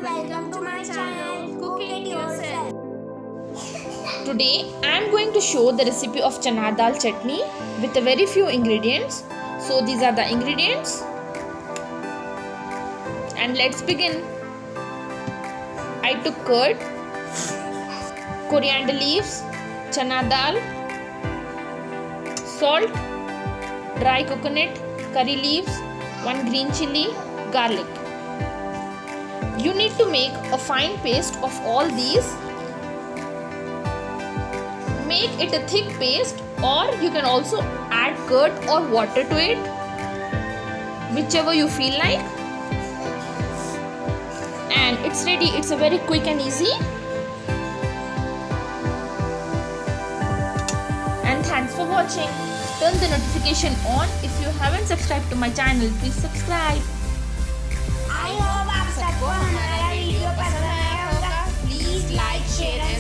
welcome to my channel. Cook it yourself. Today I am going to show the recipe of chana dal chutney with a very few ingredients. So these are the ingredients and let's begin. I took curd, coriander leaves, chana dal, salt, dry coconut, curry leaves, 1 green chilli, garlic. You need to make a fine paste of all these. Make it a thick paste, or you can also add curd or water to it, whichever you feel like. And it's ready. It's a very quick and easy. And thanks for watching. Turn the notification on. If you haven't subscribed to my channel, please subscribe. I hope आप सबको हमारा video पसंद आया होगा. Please like, share and